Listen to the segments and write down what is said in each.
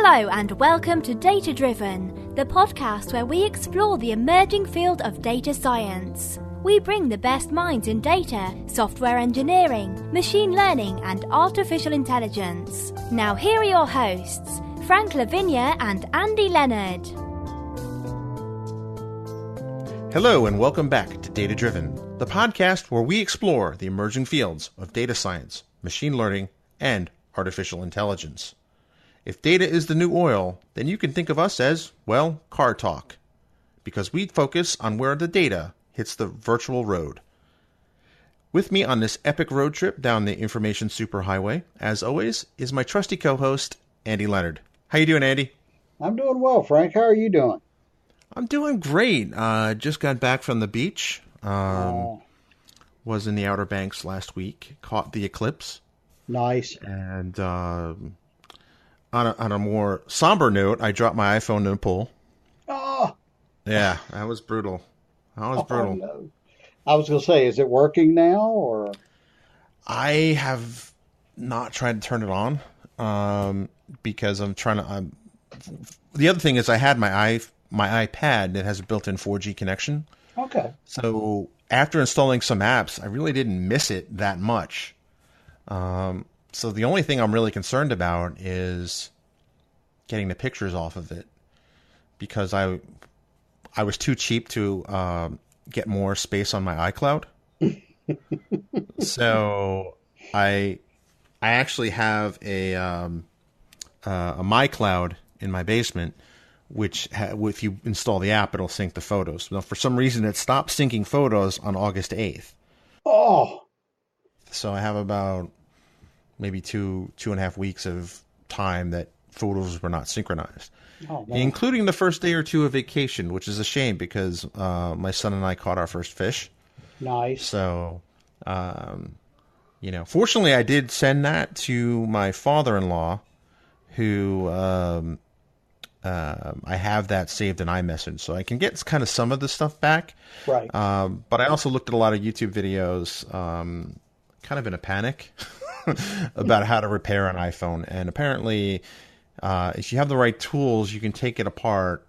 Hello and welcome to Data Driven, the podcast where we explore the emerging field of data science. We bring the best minds in data, software engineering, machine learning and artificial intelligence. Now here are your hosts, Frank Lavinia and Andy Leonard. Hello and welcome back to Data Driven, the podcast where we explore the emerging fields of data science, machine learning, and artificial intelligence. If data is the new oil, then you can think of us as, well, car talk, because we focus on where the data hits the virtual road. With me on this epic road trip down the information superhighway, as always, is my trusty co-host, Andy Leonard. How you doing, Andy? I'm doing well, Frank. How are you doing? I'm doing great. Just got back from the beach. Was in the Outer Banks last week. Caught the eclipse. Nice. And on a more somber note, I dropped my iPhone in the pool. Oh. Yeah, that was brutal. Brutal. No. I was going to say, is it working now, or? I have not tried to turn it on because I'm trying to. The other thing is, I had my iPad that has a built-in 4G connection. Okay. So after installing some apps, I really didn't miss it that much. So the only thing I'm really concerned about is getting the pictures off of it, because I was too cheap to get more space on my iCloud. So I actually have a MyCloud in my basement, which if you install the app, it'll sync the photos. Now, for some reason, it stopped syncing photos on August 8th. Oh. So I have about maybe two and a half weeks of time that photos were not synchronized, including the first day or two of vacation, which is a shame because my son and I caught our first fish. Nice. So, fortunately I did send that to my father-in-law, who I have that saved in iMessage, so I can get kind of some of the stuff back. Right. But I also looked at a lot of YouTube videos, kind of in a panic about how to repair an iPhone. And apparently, if you have the right tools, you can take it apart,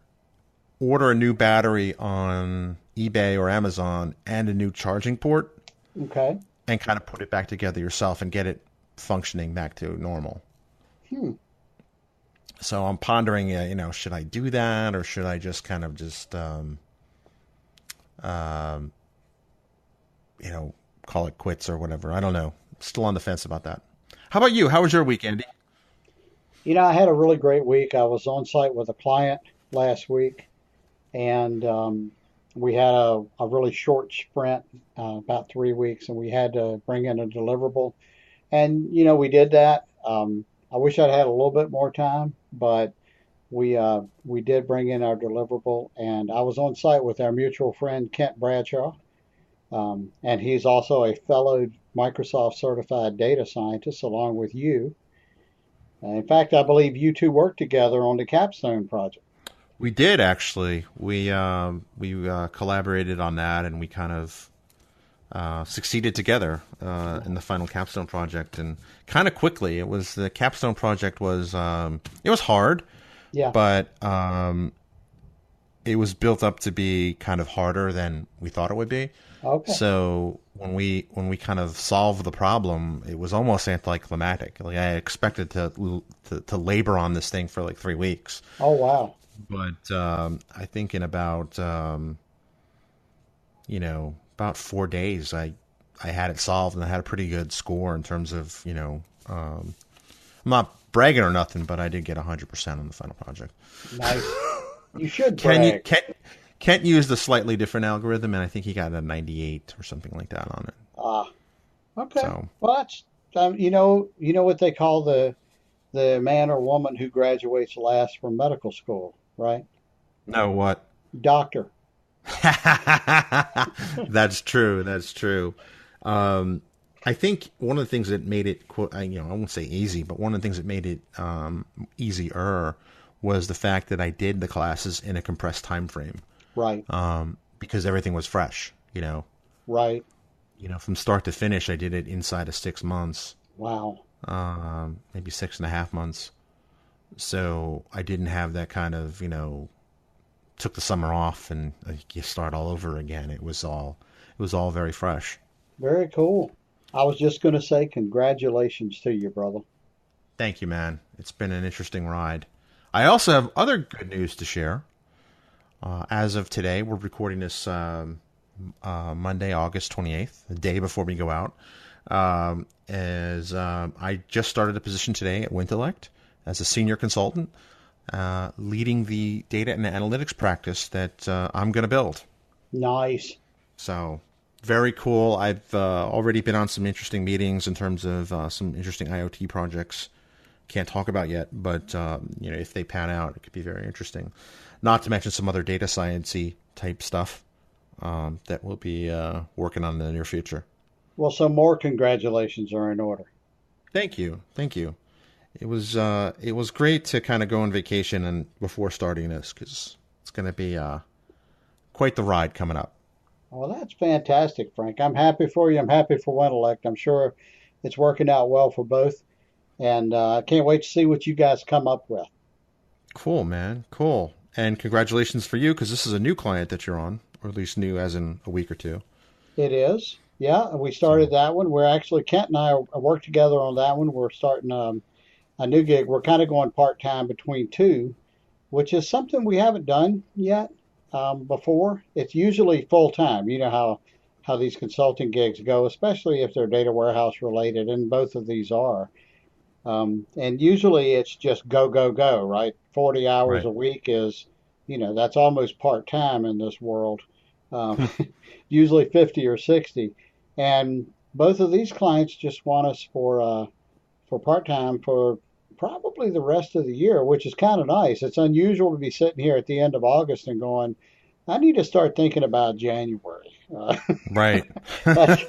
order a new battery on eBay or Amazon, and a new charging port. Okay. And kind of put it back together yourself and get it functioning back to normal. So I'm pondering, should I do that, or should I just kind of call it quits or whatever? I don't know. Still on the fence about that. How about you? How was your week, Andy? I had a really great week. I was on site with a client last week, and we had a really short sprint, about 3 weeks, and we had to bring in a deliverable. And, we did that. I wish I'd had a little bit more time, but we did bring in our deliverable, and I was on site with our mutual friend, Kent Bradshaw. And he's also a fellow Microsoft certified data scientist along with you. In fact, I believe you two worked together on the Capstone project. We did, actually. We collaborated on that, and we kind of succeeded together in the final Capstone project, and kind of quickly. The Capstone project was it was hard, yeah, but it was built up to be kind of harder than we thought it would be. Okay. So when we kind of solved the problem, it was almost anticlimactic. Like, I expected to labor on this thing for like 3 weeks. Oh wow! But I think in about 4 days, I had it solved, and I had a pretty good score in terms of I'm not bragging or nothing, but I did get 100% on the final project. Nice. You should brag. Kent used a slightly different algorithm, and I think he got a 98 or something like that on it. Okay. So, well, that's you know what they call the man or woman who graduates last from medical school, right? No, what? Doctor. That's true. That's true. I think one of the things that made it, I won't say easy, but one of the things that made it easier was the fact that I did the classes in a compressed time frame. Right. Because everything was fresh, Right. From start to finish, I did it inside of 6 months. Wow. Maybe 6.5 months. So I didn't have that kind of, took the summer off and you start all over again. It was all very fresh. Very cool. I was just going to say congratulations to you, brother. Thank you, man. It's been an interesting ride. I also have other good news to share. As of today, we're recording this Monday, August 28th, the day before we go out. As I just started a position today at Wintellect as a senior consultant, leading the data and analytics practice that I'm going to build. Nice. So very cool. I've already been on some interesting meetings in terms of some interesting IoT projects. Can't talk about yet, but if they pan out, it could be very interesting. Not to mention some other data sciencey type stuff that we'll be working on in the near future. Well, some more congratulations are in order. Thank you. It was great to kind of go on vacation and before starting this because it's going to be quite the ride coming up. Well, that's fantastic, Frank. I'm happy for you. I'm happy for Wintellect. I'm sure it's working out well for both. And I can't wait to see what you guys come up with. Cool, man. Cool. And congratulations for you because this is a new client that you're on, or at least new as in a week or two. It is. Yeah, and we started So, that one. We're actually, Kent and I work together on that one. We're starting a new gig. We're kind of going part time between two, which is something we haven't done yet before. It's usually full time. You know how these consulting gigs go, especially if they're data warehouse related, and both of these are. And usually it's just go, go, go, right? 40 hours right. a week is, that's almost part time in this world. Um, usually 50 or 60. And both of these clients just want us for part time for probably the rest of the year, which is kind of nice. It's unusual to be sitting here at the end of August and going, I need to start thinking about January. Right. That's,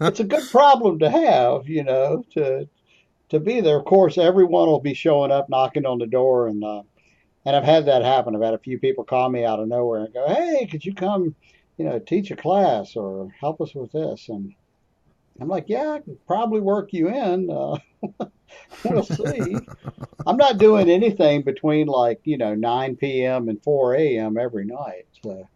it's a good problem to have, to be there. Of course, everyone will be showing up, knocking on the door, and I've had that happen. I've had a few people call me out of nowhere and go, "Hey, could you come, teach a class or help us with this?" And I'm like, "Yeah, I can probably work you in. We'll see." I'm not doing anything between 9 p.m. and 4 a.m. every night. So,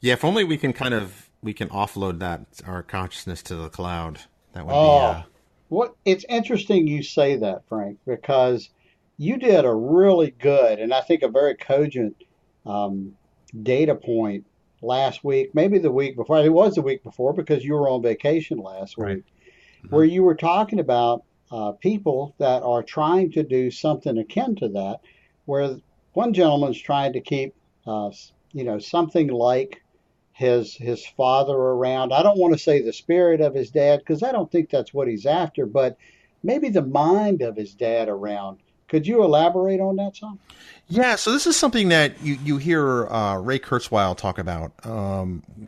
Yeah, if only we can offload that our consciousness to the cloud. That would be oh, it's interesting you say that, Frank, because you did a really good and I think a very cogent um, data point last week, maybe the week before. It was the week before because you were on vacation last right. week, Hmm. where you were talking about people that are trying to do something akin to that, where one gentleman's trying to keep, something like his father around. I don't want to say the spirit of his dad because I don't think that's what he's after, but maybe the mind of his dad around. Could you elaborate on that some? Yeah, so this is something that you hear Ray Kurzweil talk about.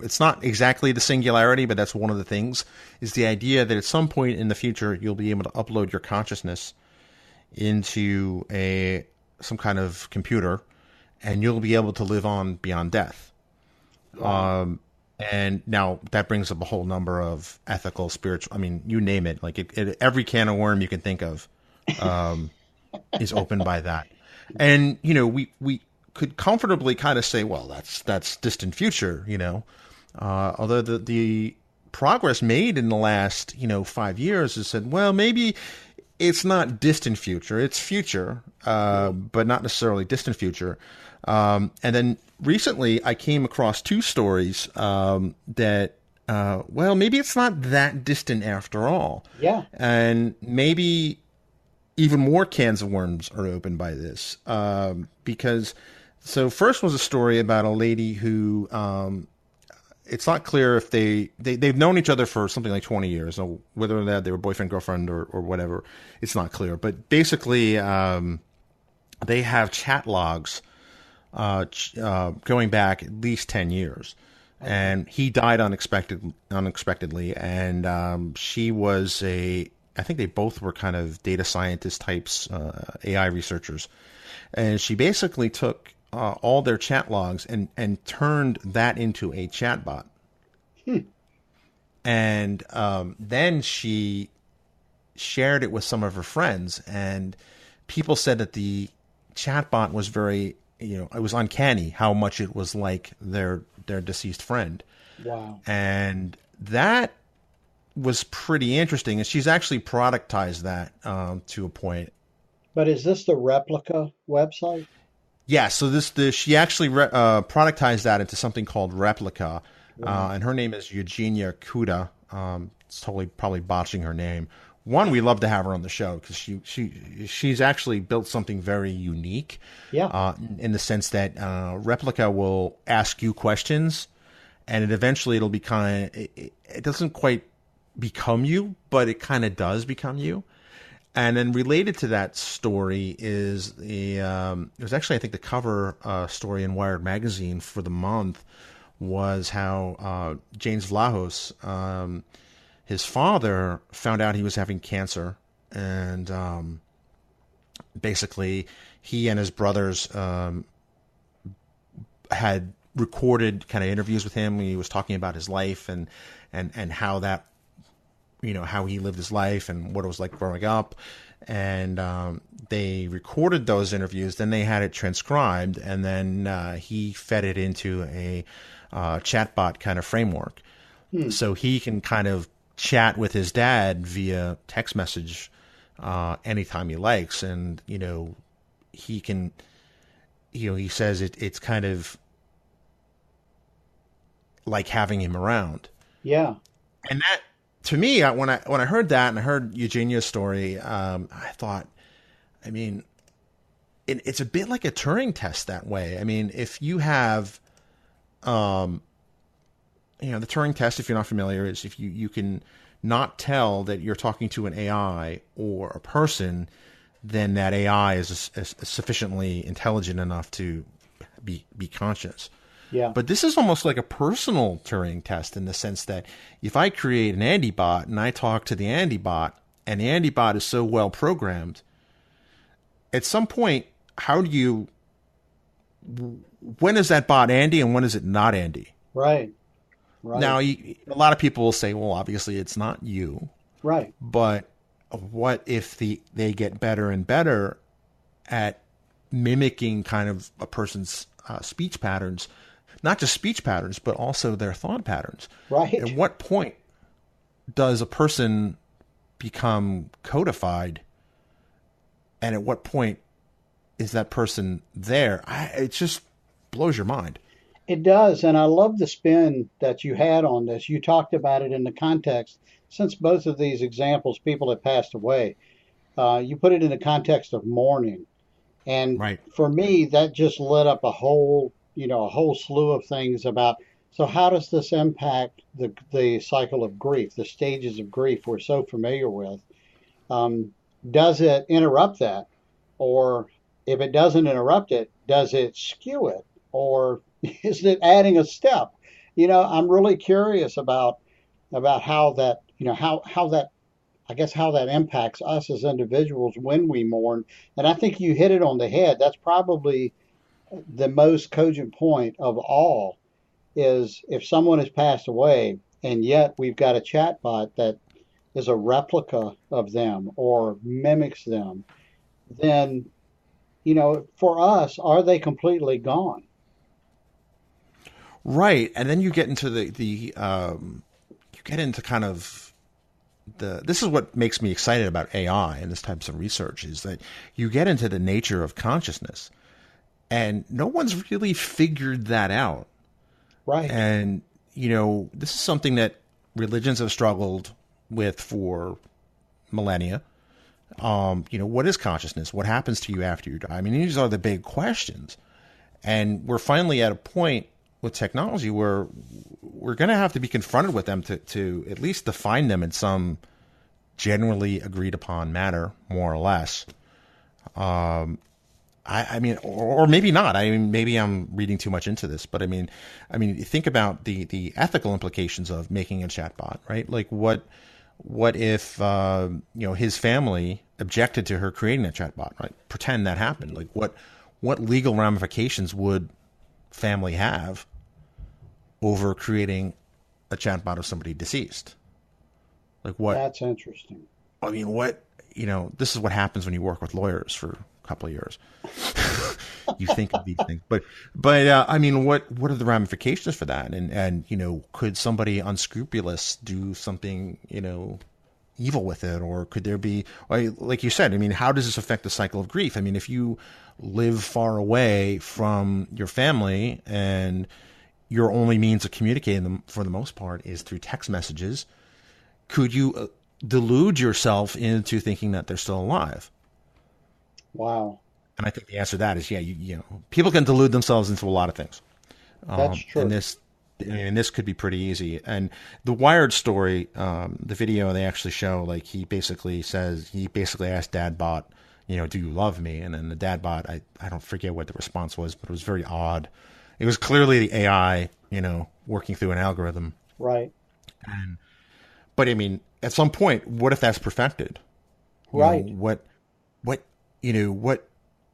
It's not exactly the singularity, but that's one of the things, is the idea that at some point in the future you'll be able to upload your consciousness into some kind of computer, and you'll be able to live on beyond death. Wow. And now that brings up a whole number of ethical, spiritual, I mean, you name it. Like every can of worm you can think of um, is opened by that. And, we could comfortably kind of say, well, that's distant future, although the progress made in the last, 5 years has said, well, maybe it's not distant future, it's future, but not necessarily distant future. And then recently I came across two stories that, well, maybe it's not that distant after all. Yeah. And maybe even more cans of worms are opened by this. Because, so first was a story about a lady who, it's not clear if they've known each other for something like 20 years, or whether or not they were boyfriend, girlfriend, or whatever. It's not clear. But basically, they have chat logs going back at least 10 years. Okay. And he died unexpectedly. And she was I think they both were kind of data scientist types, AI researchers. And she basically took all their chat logs and turned that into a chatbot. Hmm. And then she shared it with some of her friends, and people said that the chatbot was very, it was uncanny how much it was like their deceased friend. Wow. And that was pretty interesting. And she's actually productized that to a point. But is this the replica website? Yeah, so she actually productized that into something called Replica, Wow. and her name is Eugenia Kuda. It's totally probably botching her name. One, we love to have her on the show because she's actually built something very unique. Yeah. In the sense that Replica will ask you questions, and it'll be it doesn't quite become you, but it kind of does become you. And then related to that story is it was actually, I think, the cover story in Wired magazine for the month was how James Vlahos, his father, found out he was having cancer, and basically he and his brothers had recorded kind of interviews with him. He was talking about his life and how that, how he lived his life and what it was like growing up. And they recorded those interviews. Then they had it transcribed, and then he fed it into a chatbot kind of framework. So he can kind of chat with his dad via text message anytime he likes. And, he can, he says it's kind of like having him around. Yeah. And that, to me, when I heard that and I heard Eugenia's story, I thought, I mean, it's a bit like a Turing test that way. I mean, if you have, the Turing test, if you're not familiar, is if you can not tell that you're talking to an AI or a person, then that AI is sufficiently intelligent enough to be conscious. Yeah. But this is almost like a personal Turing test in the sense that if I create an Andy bot and I talk to the Andy bot, and the Andy bot is so well programmed, at some point, when is that bot Andy and when is it not Andy? Right. Right. Now, a lot of people will say, well, obviously it's not you. Right. But what if they get better and better at mimicking kind of a person's speech patterns? Not just speech patterns, but also their thought patterns. Right. At what point does a person become codified? And at what point is that person there? It just blows your mind. It does. And I love the spin that you had on this. You talked about it in the context, since both of these examples, people have passed away. You put it in the context of mourning. And Right. for me, that just lit up a whole slew of things about, so how does this impact the cycle of grief, the stages of grief we're so familiar with? Does it interrupt that? Or if it doesn't interrupt it, does it skew it? Or is it adding a step? I'm really curious about how that, how that, I guess, how that impacts us as individuals when we mourn. And I think you hit it on the head. That's probably the most cogent point of all, is if someone has passed away and yet we've got a chatbot that is a replica of them or mimics them, then, for us, are they completely gone? Right. And then you get into kind of this is what makes me excited about AI and this types of research, is that you get into the nature of consciousness, and no one's really figured that out. Right. And, this is something that religions have struggled with for millennia. What is consciousness? What happens to you after you die? I mean, these are the big questions. And we're finally at a point with technology where we're going to have to be confronted with them to at least define them in some generally agreed upon manner, more or less. I mean, or maybe not. I mean, maybe I'm reading too much into this, but I mean, think about the ethical implications of making a chatbot, right? Like, what if his family objected to her creating a chatbot, right? Pretend that happened. Like, what legal ramifications would family have over creating a chatbot of somebody deceased? Like, what? That's interesting. I mean, this is what happens when you work with lawyers for a couple of years. You think of these things, but I mean, what are the ramifications for that? And could somebody unscrupulous do something, evil with it, or could there be, like you said, I mean, how does this affect the cycle of grief? I mean, if you live far away from your family and your only means of communicating them for the most part is through text messages, could you delude yourself into thinking that they're still alive? Wow. And I think the answer to that is, people can delude themselves into a lot of things. That's true. And this could be pretty easy. And the Wired story, the video they actually show, like he basically asked Dadbot, do you love me? And then the Dadbot, I don't forget what the response was, but it was very odd. It was clearly the AI, working through an algorithm. Right. But I mean, at some point, what if that's perfected? Right.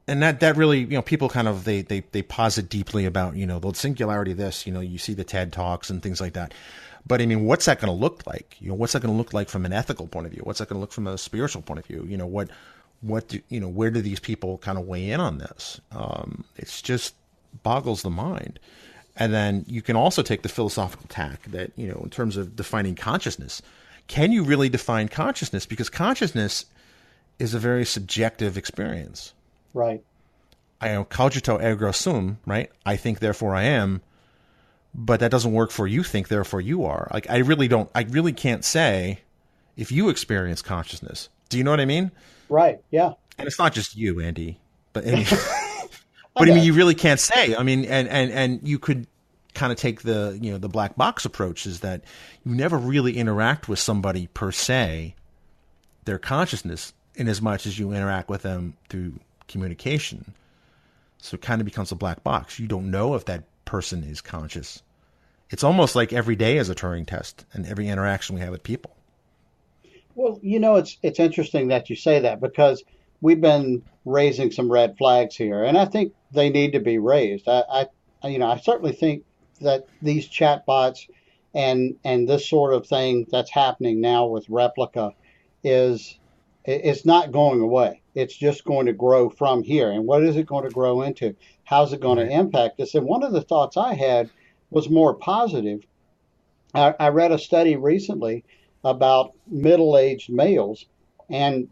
And that really, people kind of, they posit deeply about, the singularity of this, you see the TED Talks and things like that. But I mean, what's that going to look like? What's that going to look like from an ethical point of view? What's that going to look from a spiritual point of view? Where do these people kind of weigh in on this? It's just boggles the mind. And then you can also take the philosophical tack that, in terms of defining consciousness, can you really define consciousness? Because consciousness is a very subjective experience. Right. I am cogito ergo sum, right? I think, therefore I am. But that doesn't work for you think, therefore you are. Like, I really can't say if you experience consciousness. Do you know what I mean? Right. Yeah. And it's not just you, Andy, but I mean, I mean, you really can't say. I mean, and you could kind of take the, the black box approach, is that you never really interact with somebody per se, their consciousness, in as much as you interact with them through communication. So it kind of becomes a black box. You don't know if that person is conscious. It's almost like every day is a Turing test, and every interaction we have with people. Well, it's interesting that you say that, because we've been raising some red flags here, and I think they need to be raised. I certainly think that these chatbots and this sort of thing that's happening now with Replica it's not going away. It's just going to grow from here. And what is it going to grow into? How's it going to impact us? And one of the thoughts I had was more positive. I read a study recently about middle-aged males, and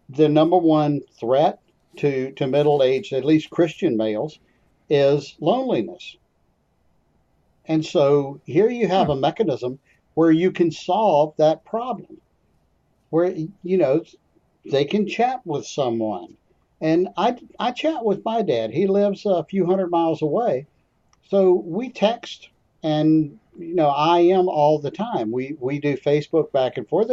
the number one threat to middle-aged, at least Christian males, is loneliness. And so here you have a mechanism where you can solve that problem, where, they can chat with someone. And I chat with my dad. He lives a few hundred miles away. So we text, and, I am all the time. We do Facebook back and forth.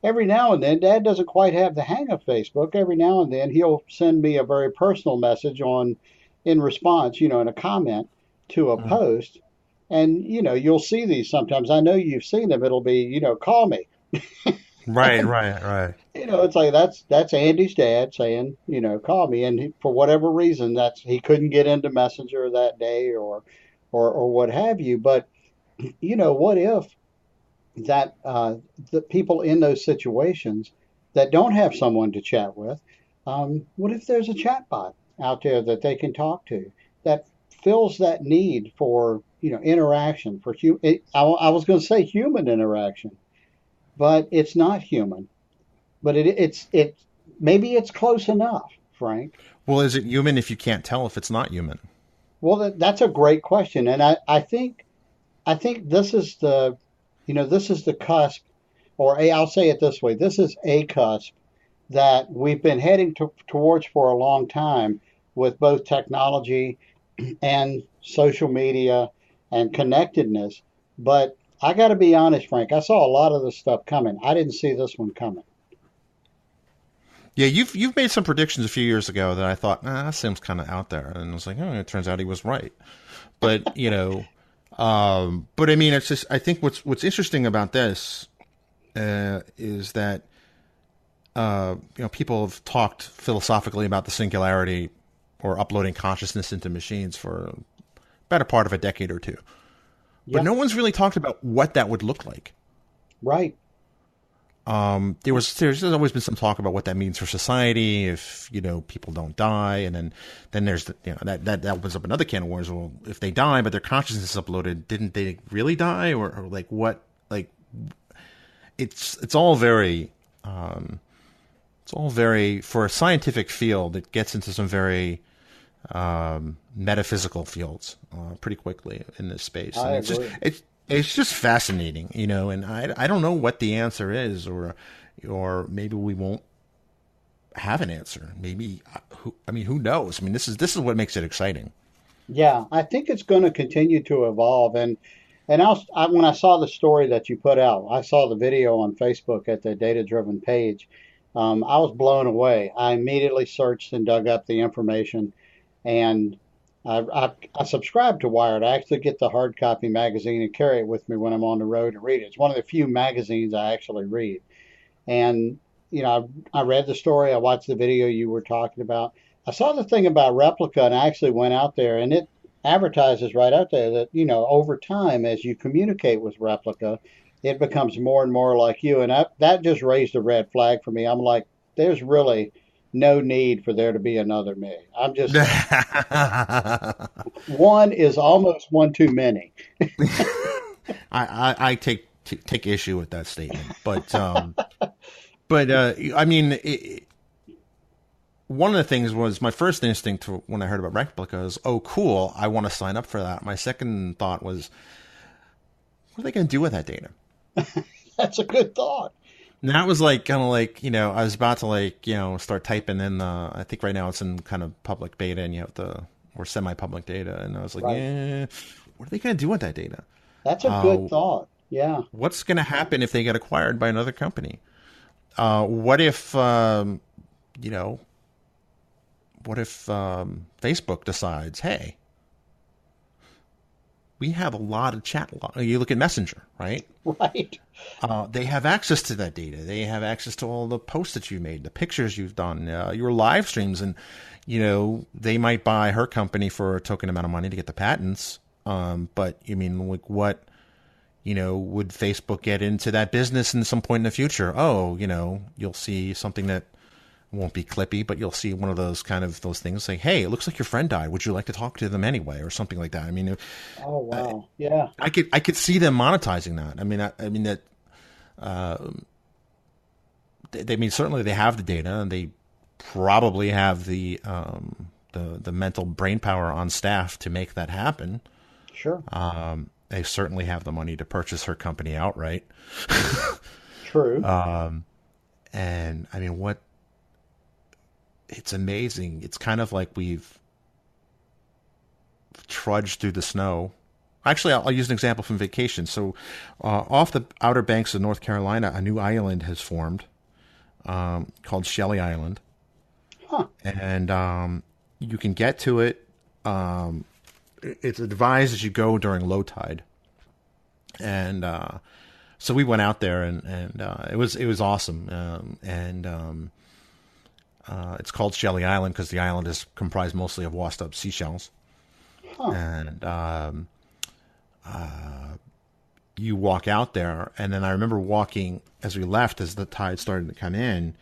Every now and then, Dad doesn't quite have the hang of Facebook. Every now and then, he'll send me a very personal message in response, in a comment to a post. And, you'll see these sometimes. I know you've seen them. It'll be, call me. Right. It's like that's Andy's dad saying, call me. And for whatever reason, he couldn't get into Messenger that day or what have you. But, what if that the people in those situations that don't have someone to chat with, what if there's a chatbot out there that they can talk to that fills that need for, interaction, for I was going to say human interaction, but it's not human. But it's maybe it's close enough, Frank. Well, is it human if you can't tell if it's not human? Well, that's a great question, and I think this is the cusp, or I'll say it this way: this is a cusp that we've been heading towards for a long time, with both technology and social media and connectedness. But I got to be honest, Frank, I saw a lot of this stuff coming. I didn't see this one coming. Yeah, you've made some predictions a few years ago that I thought, that seems kind of out there, and I was like, it turns out he was right. But but I mean, it's just, I think what's interesting about this is that people have talked philosophically about the singularity or uploading consciousness into machines for a better part of a decade or two. But no one's really talked about what that would look like. Right. there's always been some talk about what that means for society if people don't die, and then there's that opens up another can of worms. Well, if they die but their consciousness is uploaded, didn't they really die, or like what? Like it's all very for a scientific field. It gets into some very metaphysical fields pretty quickly in this space. I And agree. it's just fascinating, and I don't know what the answer is, or maybe we won't have an answer. Maybe who knows? I mean, this is what makes it exciting. Yeah, I think it's going to continue to evolve. And when I saw the story that you put out, I saw the video on Facebook at the Data Driven page. I was blown away. I immediately searched and dug up the information, and I subscribe to Wired. I actually get the hard copy magazine and carry it with me when I'm on the road to read it. It's one of the few magazines I actually read. And, I read the story, I watched the video you were talking about. I saw the thing about Replica, and I actually went out there, and it advertises right out there that, over time, as you communicate with Replica, it becomes more and more like you. And that just raised a red flag for me. I'm like, there's really no need for there to be another me. I'm just saying, one is almost one too many. I take issue with that statement, but I mean, one of the things was my first instinct when I heard about Replica is, oh, cool, I want to sign up for that. My second thought was, what are they going to do with that data? That's a good thought. And that was like kind of like, I was about to start typing in I think right now it's in kind of public beta and you have or semi-public data. And I was like, Right. yeah, what are they going to do with that data? That's a good thought. Yeah. What's going to happen if they get acquired by another company? What if, Facebook decides, hey, we have a lot of chat log. You look at Messenger, right? Right. They have access to that data. They have access to all the posts that you made, the pictures you've done, your live streams, and they might buy her company for a token amount of money to get the patents. But I mean, like, what would Facebook get into that business in some point in the future? Oh, you'll see something that won't be clippy, but you'll see one of those those things saying, hey, it looks like your friend died. Would you like to talk to them anyway? Or something like that. I mean, Oh, wow. Yeah. I could see them monetizing that. I mean that, certainly they have the data and they probably have the mental brain power on staff to make that happen. Sure. They certainly have the money to purchase her company outright. True. And I mean, it's amazing. It's kind of like we've trudged through the snow. Actually, I'll use an example from vacation. So, off the outer banks of North Carolina, a new island has formed called Shelly Island. Huh. And you can get to it. It's advised that you go during low tide. And so we went out there, and it was awesome. It's called Shelly Island because the island is comprised mostly of washed up seashells. Huh. And you walk out there, and then I remember walking as we left, as the tide started to come in.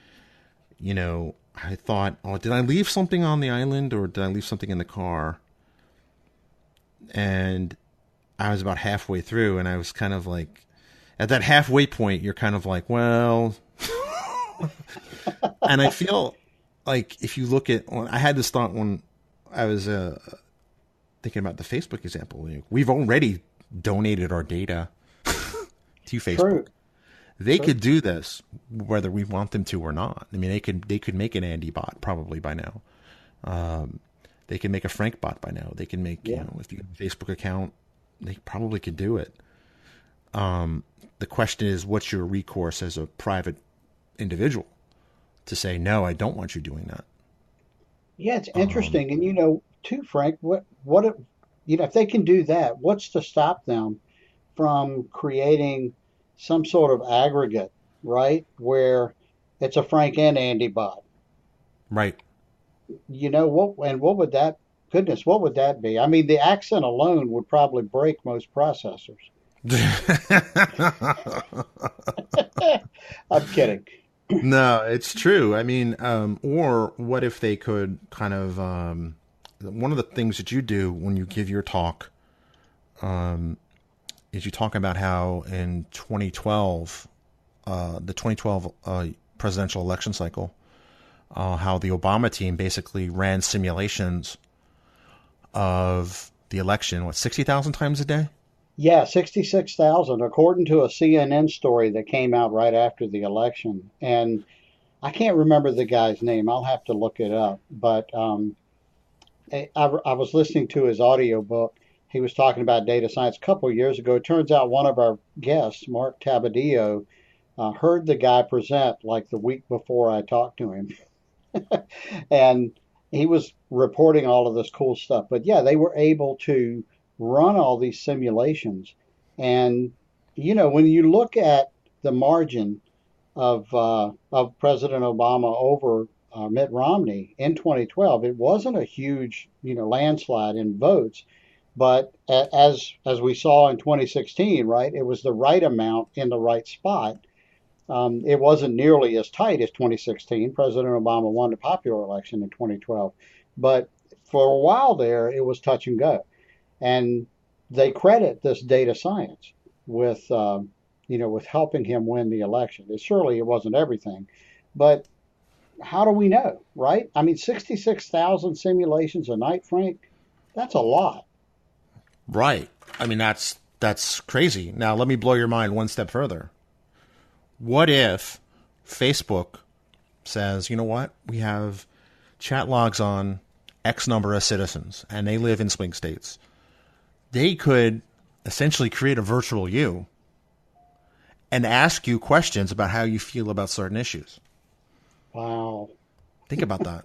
I thought, oh, did I leave something on the island, or did I leave something in the car? And I was about halfway through, and I was kind of like, at that halfway point, you're kind of like, well, and I feel like if you look at, I had this thought when I was thinking about the Facebook example. We've already donated our data to Facebook. True. They could do this whether we want them to or not. I mean, they could make an Andy bot probably by now. They can make a Frank bot by now. They can make, if you have a Facebook account, they probably could do it. The question is, what's your recourse as a private individual to say, no, I don't want you doing that? Yeah, it's interesting. And too, Frank, if they can do that, what's to stop them from creating some sort of aggregate, right? Where it's a Frank and Andy bot. Right. What would that, goodness, what would that be? I mean, the accent alone would probably break most processors. I'm kidding. No, it's true. I mean, or what if they could kind of, one of the things that you do when you give your talk, is you talk about how in 2012, the 2012 presidential election cycle, how the Obama team basically ran simulations of the election, 60,000 times a day? Yeah, 66,000, according to a CNN story that came out right after the election. And I can't remember the guy's name. I'll have to look it up. But I was listening to his audio book. He was talking about data science a couple of years ago. It turns out one of our guests, Mark Tabadillo, heard the guy present like the week before I talked to him. And he was reporting all of this cool stuff. But yeah, they were able to run all these simulations. And, when you look at the margin of President Obama over Mitt Romney in 2012, it wasn't a huge, landslide in votes. But as we saw in 2016, right, it was the right amount in the right spot. It wasn't nearly as tight as 2016. President Obama won the popular election in 2012, but for a while there, it was touch and go. And they credit this data science with, with helping him win the election. It wasn't everything, but how do we know, right? I mean, 66,000 simulations a night, Frank. That's a lot. Right. I mean, that's crazy. Now, let me blow your mind one step further. What if Facebook says, you know what, we have chat logs on X number of citizens, and they live in swing states. They could essentially create a virtual you and ask you questions about how you feel about certain issues. Wow. Think about that.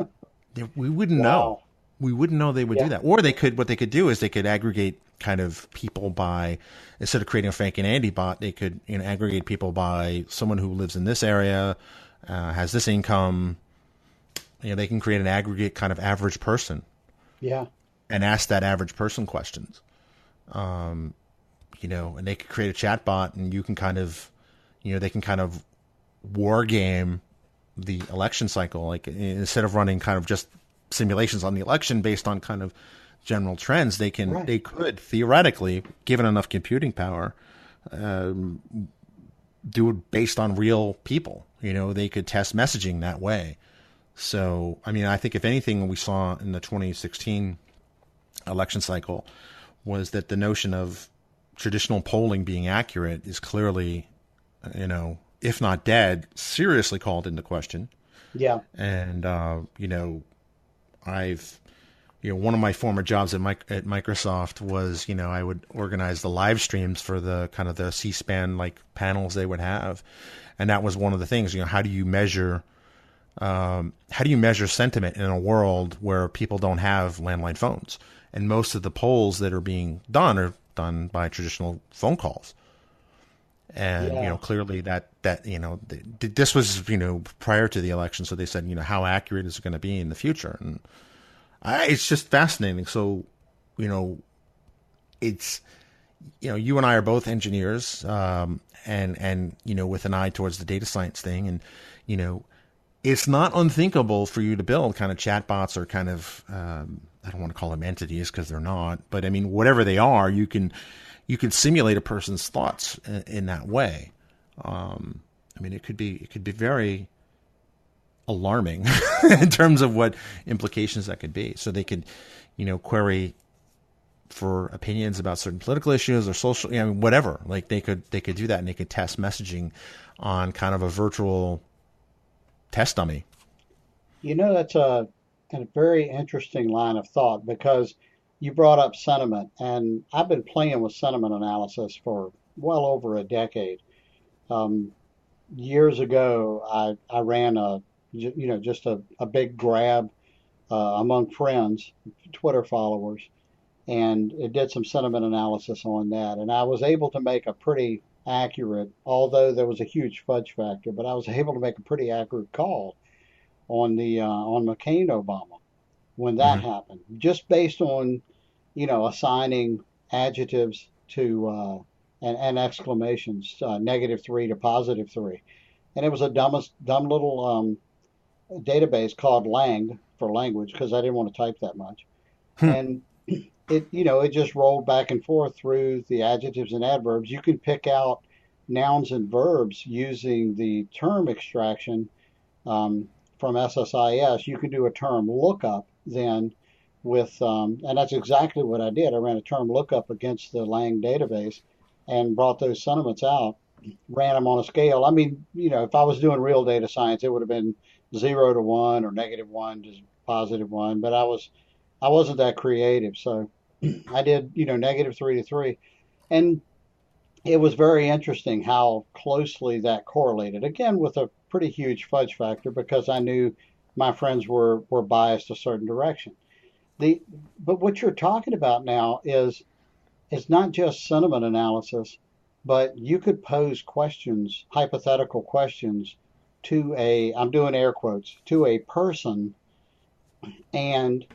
We wouldn't Wow. know. We wouldn't know they would do that. Or what they could do is they could aggregate kind of people by, instead of creating a Frank and Andy bot, they could aggregate people by someone who lives in this area, has this income. They can create an aggregate kind of average person. Yeah. And ask that average person questions. And they could create a chat bot, and you can kind of, they can kind of war game the election cycle. Like, instead of running kind of just simulations on the election based on kind of general trends, they could theoretically, given enough computing power, do it based on real people. They could test messaging that way. So, I mean, I think if anything we saw in the 2016 election cycle was that the notion of traditional polling being accurate is clearly, if not dead, seriously called into question. Yeah. And, one of my former jobs at Microsoft was, I would organize the live streams for the kind of the C-SPAN like panels they would have. And that was one of the things, how do you measure sentiment in a world where people don't have landline phones? And most of the polls that are being done are done by traditional phone calls. And, clearly this was, prior to the election. So they said, how accurate is it going to be in the future? And it's just fascinating. So, it's, you and I are both engineers, and with an eye towards the data science thing. And, it's not unthinkable for you to build kind of chatbots or kind of, I don't want to call them entities because they're not, but I mean, whatever they are, you can simulate a person's thoughts in that way. I mean, it could be very alarming in terms of what implications that could be. So they could, query for opinions about certain political issues or social, whatever. Like they could do that, and they could test messaging on kind of a virtual test dummy. That's a very interesting line of thought, because you brought up sentiment, and I've been playing with sentiment analysis for well over a decade. Years ago, I ran just a big grab among friends, Twitter followers, and it did some sentiment analysis on that. And I was able to make a pretty accurate, although there was a huge fudge factor, but I was able to make a pretty accurate call on McCain Obama when that happened, just based on assigning adjectives to and exclamations, -3 to +3. And it was a dumb little database called Lang for language because I didn't want to type that much. And it just rolled back and forth through the adjectives and adverbs. You can pick out nouns and verbs using the term extraction from SSIS. You can do a term lookup then and that's exactly what I did. I ran a term lookup against the Lang database and brought those sentiments out, ran them on a scale. I mean, if I was doing real data science, it would have been 0 to 1 or -1 to +1, but I wasn't that creative. So I did, -3 to 3. And it was very interesting how closely that correlated. Again, with a pretty huge fudge factor because I knew my friends were biased a certain direction. But what you're talking about now is not just sentiment analysis, but you could pose questions, hypothetical questions to I'm doing air quotes, to a person and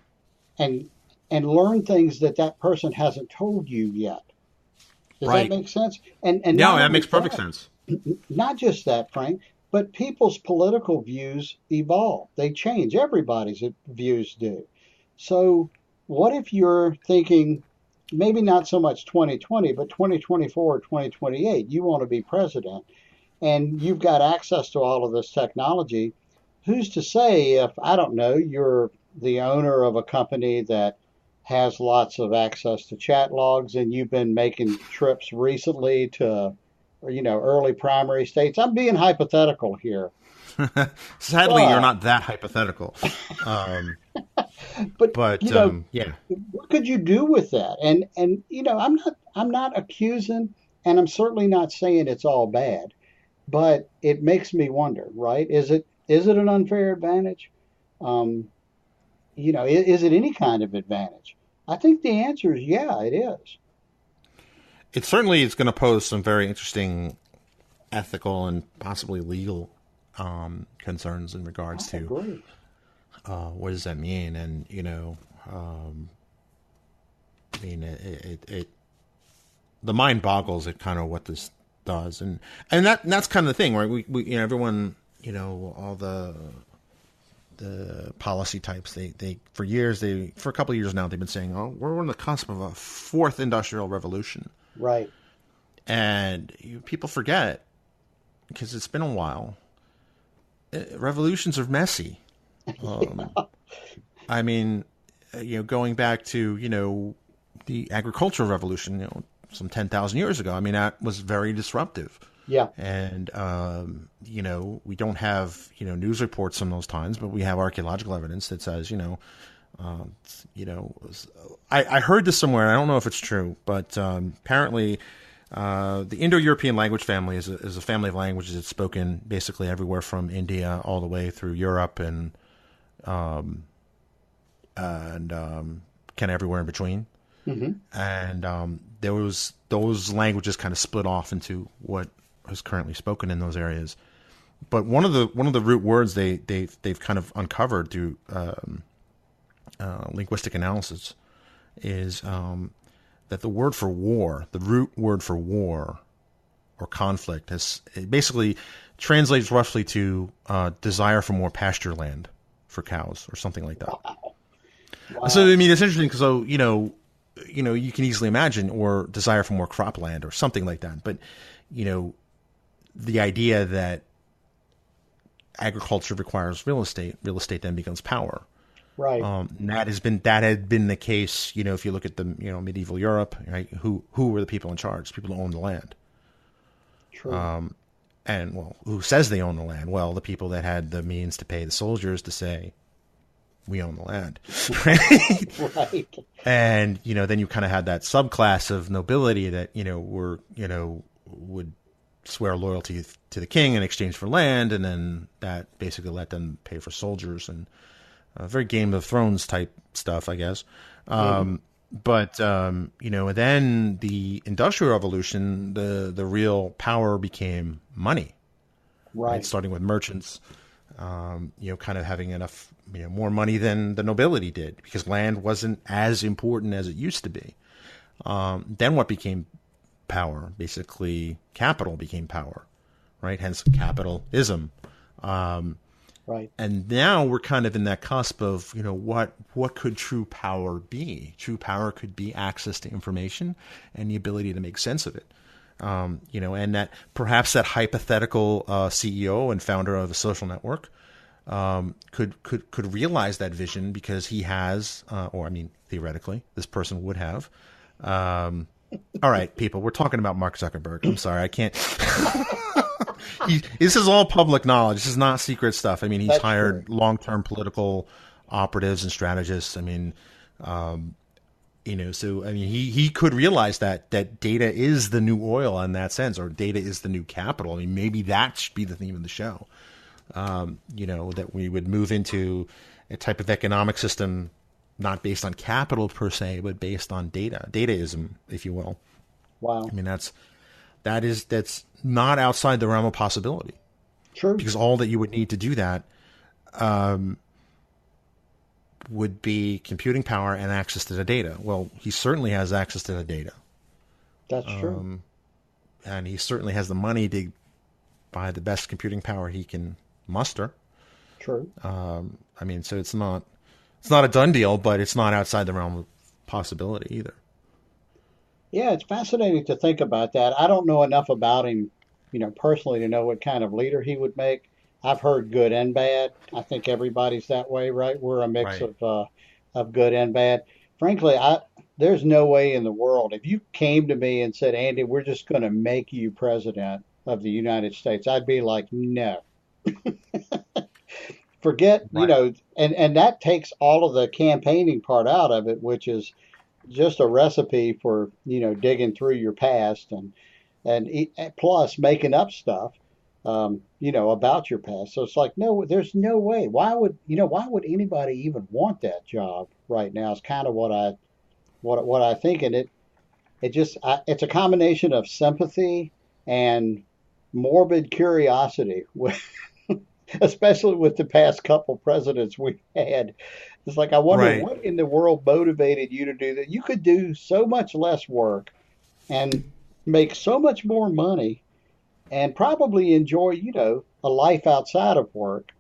and learn things that person hasn't told you yet. Does Right. that make sense? And No, not that only makes perfect that, sense. not just that, Frank, but people's political views evolve. They change. Everybody's views do. So what if you're thinking maybe not so much 2020, but 2024 or 2028, you want to be president and you've got access to all of this technology. Who's to say if, I don't know, you're the owner of a company that has lots of access to chat logs and you've been making trips recently to, early primary states. I'm being hypothetical here. Sadly, you're But, not that hypothetical. Um, but but yeah, what could you do with that? And I'm not accusing, and I'm certainly not saying it's all bad, but it makes me wonder, right? Is it an unfair advantage? Um, is it any kind of advantage? I think the answer is yeah, it is. it certainly is going to pose some very interesting ethical and possibly legal concerns in regards I to agree. what does that mean, and I mean it the mind boggles at kind of what this does, and that's kind of the thing, right? We everyone, all the policy types, they for years, for a couple of years now, they've been saying, oh, we're on the cusp of a fourth industrial revolution. Right. And people forget, because it's been a while, revolutions are messy. I mean, going back to, the agricultural revolution, some 10,000 years ago, I mean, that was very disruptive. Yeah. And, we don't have, news reports from those times, but we have archaeological evidence that says, I heard this somewhere. I don't know if it's true, but apparently the Indo-European language family is a family of languages that's spoken basically everywhere from India all the way through Europe and kind of everywhere in between. Hmm. And those languages kind of split off into what is currently spoken in those areas. But one of the root words they've kind of uncovered through linguistic analysis is that the word for war, the root word for war or conflict, it basically translates roughly to desire for more pasture land for cows or something like that. Wow. So I mean, it's interesting because you can easily imagine, or desire for more cropland or something like that. But the idea that agriculture requires real estate then becomes power. Right. That had been the case. If you look at the medieval Europe, right? Who were the people in charge? People who owned the land. True. And who says they own the land? Well, the people that had the means to pay the soldiers to say, we own the land. Right? Right. And, then you kind of had that subclass of nobility that, would swear loyalty to the king in exchange for land. And then that basically let them pay for soldiers, and very Game of Thrones type stuff, I guess. But, then the Industrial Revolution, the real power became money. Right. Starting with merchants, kind of having enough, more money than the nobility did, because land wasn't as important as it used to be. Then what became power. Basically, capital became power, right? Hence capitalism. Right. And now we're kind of in that cusp of, what could true power be? True power could be access to information and the ability to make sense of it. And that perhaps that hypothetical CEO and founder of a social network could realize that vision because he has, theoretically, this person would have. All right, people, we're talking about Mark Zuckerberg. I'm sorry, I can't. This is all public knowledge. This is not secret stuff. I mean, he's That's hired true. long-term political operatives and strategists. I mean, he could realize that data is the new oil in that sense, or data is the new capital. I mean, maybe that should be the theme of the show. That we would move into a type of economic system not based on capital per se, but based on dataism, if you will. Wow. I mean, that's not outside the realm of possibility. True. Because all that you would need to do that would be computing power and access to the data. Well, he certainly has access to the data. That's true. And he certainly has the money to buy the best computing power he can muster. True. So it's not a done deal, but it's not outside the realm of possibility either. Yeah, it's fascinating to think about that. I don't know enough about him, personally to know what kind of leader he would make. I've heard good and bad. I think everybody's that way, right? We're a mix Right. of good and bad. Frankly, there's no way in the world if you came to me and said, Andy, we're just going to make you president of the United States, I'd be like, no. Forget, Right. and that takes all of the campaigning part out of it, which is just a recipe for digging through your past and plus making up stuff about your past. So it's like, no, there's no way. Why would anybody even want that job right now? Is kind of what I think, and it's a combination of sympathy and morbid curiosity, especially with the past couple presidents we've had. It's like, I wonder Right. what in the world motivated you to do that. You could do so much less work and make so much more money and probably enjoy, a life outside of work,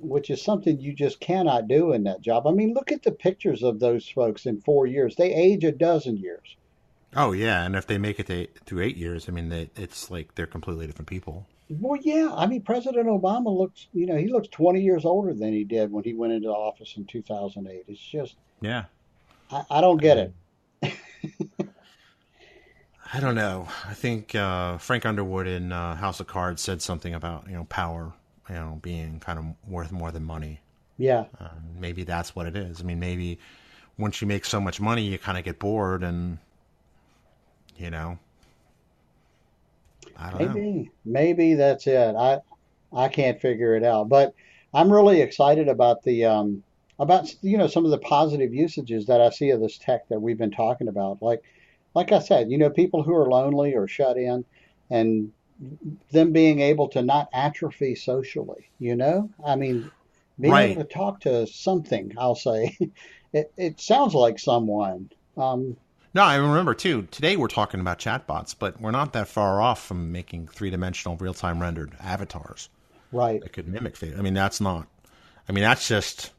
which is something you just cannot do in that job. I mean, look at the pictures of those folks in 4 years. They age a dozen years. Oh yeah, and if they make it through 8 years, it's like they're completely different people. Well, yeah. I mean, President Obama he looks 20 years older than he did when he went into office in 2008. It's just, Yeah. I don't I get mean, it. I don't know. I think Frank Underwood in House of Cards said something about power, being kind of worth more than money. Yeah, Maybe that's what it is. I mean, maybe once you make so much money, you kind of get bored, and you know, I don't know. maybe that's it. I can't figure it out, but I'm really excited about some of the positive usages that I see of this tech that we've been talking about. Like I said, people who are lonely or shut in, and them being able to not atrophy socially. I mean, being able Right. to talk to something. I'll say, it sounds like someone. No, I remember too. Today we're talking about chatbots, but we're not that far off from making three-dimensional, real-time rendered avatars Right, that could mimic face. I mean, that's not. I mean, that's just.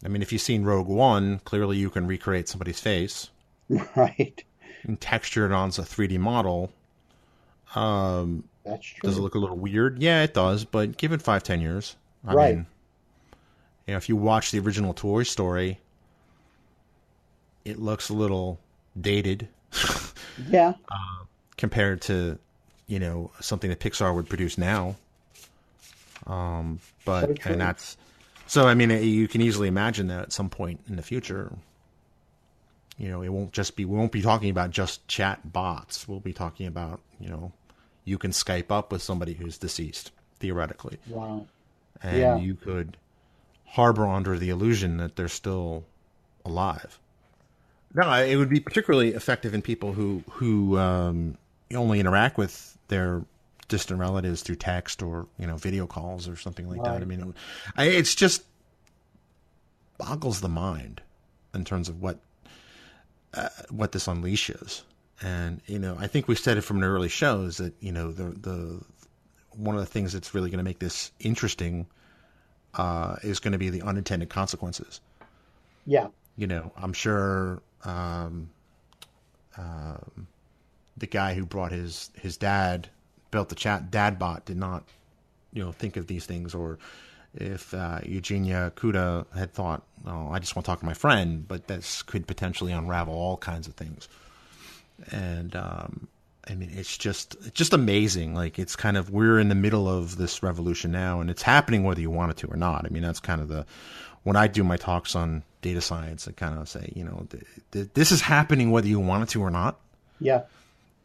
I mean, if you've seen Rogue One, clearly you can recreate somebody's face right. and texture it onto a 3D model. Um, That's does it true. look a little weird? Yeah, it does. But give it 5, 10 years. I Right. mean, if you watch the original Toy Story, it looks a little dated Yeah. compared to something that Pixar would produce now. So But and true. that's so. I mean, you can easily imagine that at some point in the future, it won't just be. We won't be talking about just chat bots. We'll be talking about you can Skype up with somebody who's deceased theoretically, Wow. and Yeah. you could harbor under the illusion that they're still alive. No, it would be particularly effective in people who only interact with their distant relatives through text or video calls or something like that. I Right. mean, it's just boggles the mind in terms of what this unleashes, And, I think we said it from the early shows that, the one of the things that's really going to make this interesting is going to be the unintended consequences. Yeah. I'm sure the guy who brought his dad, built the dad bot, did not, think of these things. Or if Eugenia Kuda had thought, oh, I just want to talk to my friend, but this could potentially unravel all kinds of things. And it's just amazing. Like, it's kind of, we're in the middle of this revolution now, and it's happening whether you want it to or not. I mean, that's kind of when I do my talks on data science, I kind of say, this is happening whether you want it to or not. Yeah.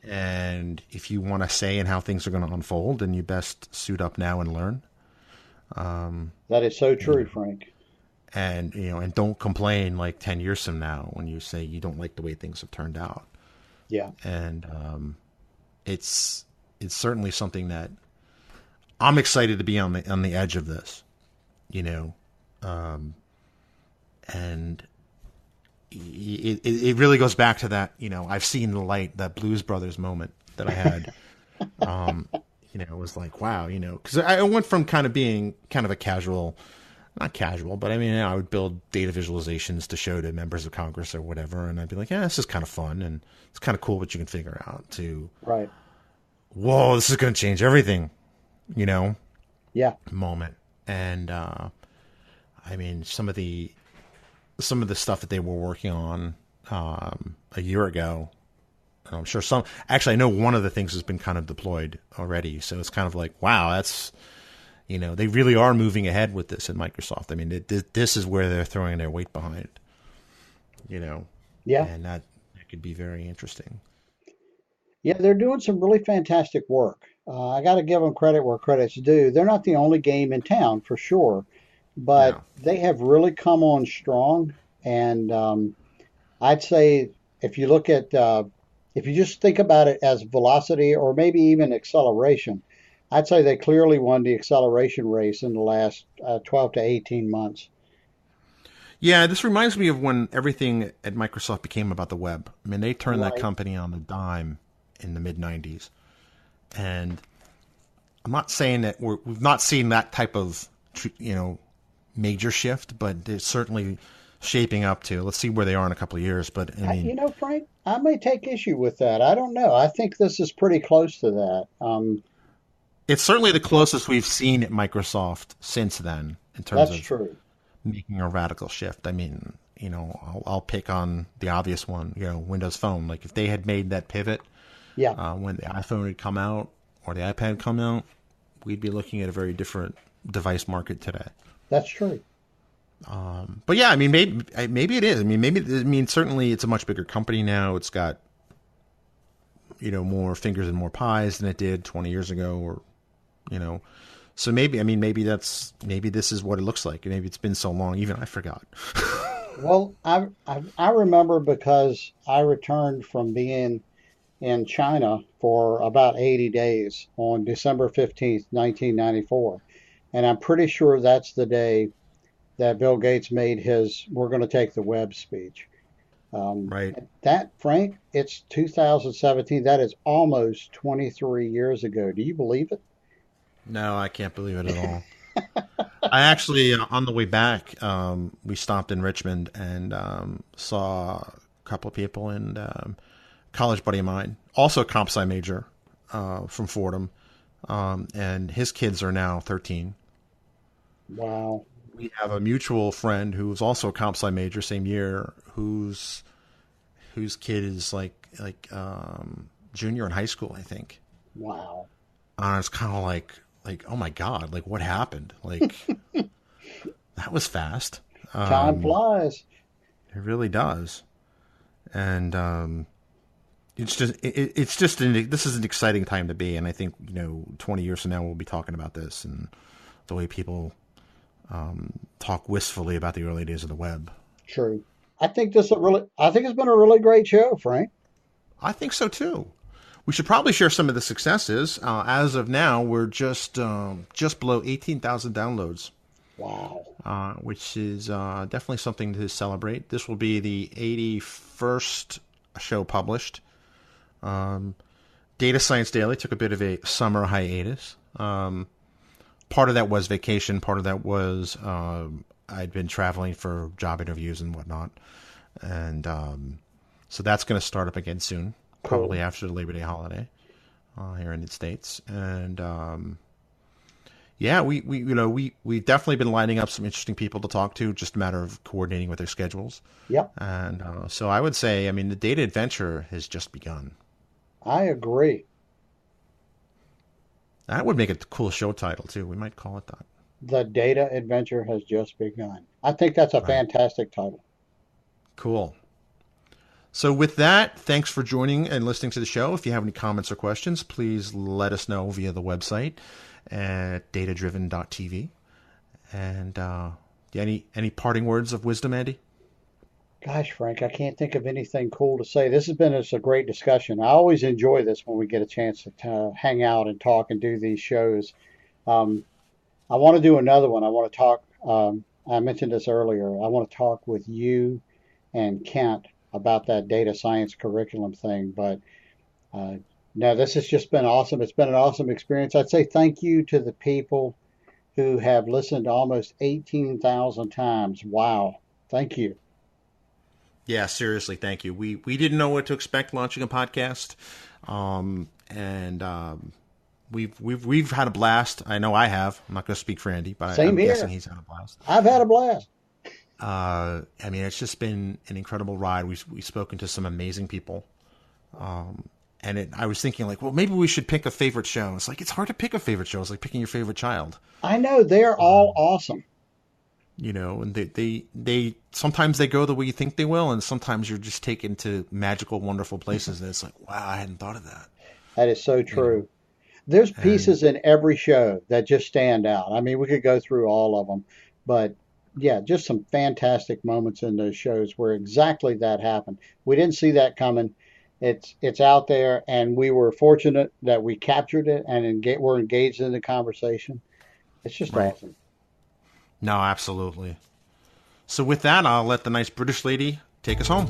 And if you want to say and how things are going to unfold, then you best suit up now and learn. That is so true, Frank. And, and don't complain like 10 years from now when you say you don't like the way things have turned out. Yeah. And it's certainly something that I'm excited to be on the edge of this, and it really goes back to that, I've seen the light, that Blues Brothers moment that I had. It was like, wow, because I went from kind of being kind of a casual, not casual, but I mean, I would build data visualizations to show to members of Congress or whatever, and I'd be like, yeah, this is kind of fun, and it's kind of cool what you can figure out, to, right, whoa, this is going to change everything, yeah, moment. And I mean, some of the stuff that they were working on a year ago, I'm sure actually, I know one of the things has been kind of deployed already, so it's kind of like, wow, that's, they really are moving ahead with this at Microsoft. I mean, this is where they're throwing their weight behind, yeah, and that could be very interesting. Yeah, they're doing some really fantastic work. I got to give them credit where credit's due. They're not the only game in town, for sure, but they have really come on strong. And I'd say if you look at, if you just think about it as velocity or maybe even acceleration, I'd say they clearly won the acceleration race in the last 12 to 18 months. Yeah, this reminds me of when everything at Microsoft became about the web. I mean, they turned that Right. company on the dime in the mid-90s. And I'm not saying that we've not seen that type of, major shift, but it's certainly shaping up to. Let's see where they are in a couple of years. But I mean, Frank, I may take issue with that. I don't know. I think this is pretty close to that. it's certainly the closest we've seen at Microsoft since then in terms That's of true. making a radical shift. I mean, I'll pick on the obvious one, Windows Phone. Like, if they had made that pivot Yeah, when the iPhone had come out or the iPad had come out, we'd be looking at a very different device market today. that's true. But yeah, I mean, maybe it is. I mean, certainly it's a much bigger company now. It's got, more fingers and more pies than it did 20 years ago, or, so maybe this is what it looks like. Maybe it's been so long, even I forgot. Well, I remember because I returned from being in China for about 80 days on December 15th, 1994. And I'm pretty sure that's the day that Bill Gates made his "We're going to take the web" speech. Right. That, Frank, it's 2017. That is almost 23 years ago. Do you believe it? No, I can't believe it at all. I actually, on the way back, we stopped in Richmond and saw a couple of people, and college buddy of mine, also a comp sci major from Fordham, and his kids are now 13. Wow. We have a mutual friend who was also a comp sci major, same year, whose kid is like junior in high school, I think. Wow. It's kind of like, oh my God, like, what happened? Like, that was fast. Time flies. It really does. And this is an exciting time to be. And I think, 20 years from now, we'll be talking about this and the way people talk wistfully about the early days of the web. True. I think it's been a really great show, Frank. I think so too. We should probably share some of the successes. As of now, we're just below 18,000 downloads. Wow. Which is definitely something to celebrate. This will be the 81st show published. Data Science Daily took a bit of a summer hiatus. Part of that was vacation. Part of that was I'd been traveling for job interviews and whatnot. And so that's going to start up again soon, probably after the Labor Day holiday here in the States. And yeah, we've definitely been lining up some interesting people to talk to, just a matter of coordinating with their schedules. Yep. And so I would say, I mean, the data adventure has just begun. I agree. That would make a cool show title, too. We might call it that. The data adventure has just begun. I think that's a fantastic title. Cool. So with that, thanks for joining and listening to the show. If you have any comments or questions, please let us know via the website at datadriven.tv. And any parting words of wisdom, Andy? Gosh, Frank, I can't think of anything cool to say. This has been a great discussion. I always enjoy this when we get a chance to hang out and talk and do these shows. I want to do another one. I want to talk, I mentioned this earlier, I want to talk with you and Kent about that data science curriculum thing. But no, this has just been awesome. It's been an awesome experience. I'd say thank you to the people who have listened almost 18,000 times. Wow. Thank you. Yeah, seriously, thank you. We didn't know what to expect launching a podcast, we've had a blast. I know I have. I'm not going to speak for Andy, but I'm guessing he's had a blast. I've had a blast. I mean, it's just been an incredible ride. We've spoken to some amazing people, I was thinking like, well, maybe we should pick a favorite show. It's like it's hard to pick a favorite show. It's like picking your favorite child. I know, they're all awesome. You know, and they sometimes they go the way you think they will, and sometimes you're just taken to magical, wonderful places. And it's like, wow, I hadn't thought of that. That is so true. There's pieces in every show that just stand out. I mean, we could go through all of them, but yeah, just some fantastic moments in those shows where exactly that happened. We didn't see that coming. It's out there, and we were fortunate that we captured it and we're engaged in the conversation. It's just awesome. No, absolutely. So with that, I'll let the nice British lady take us home.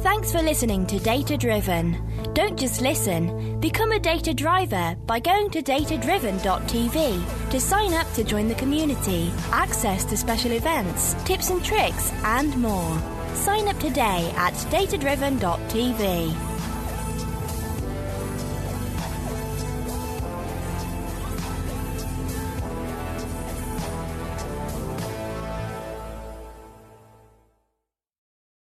Thanks for listening to Data Driven. Don't just listen. Become a data driver by going to datadriven.tv to sign up to join the community, access to special events, tips and tricks, and more. Sign up today at datadriven.tv.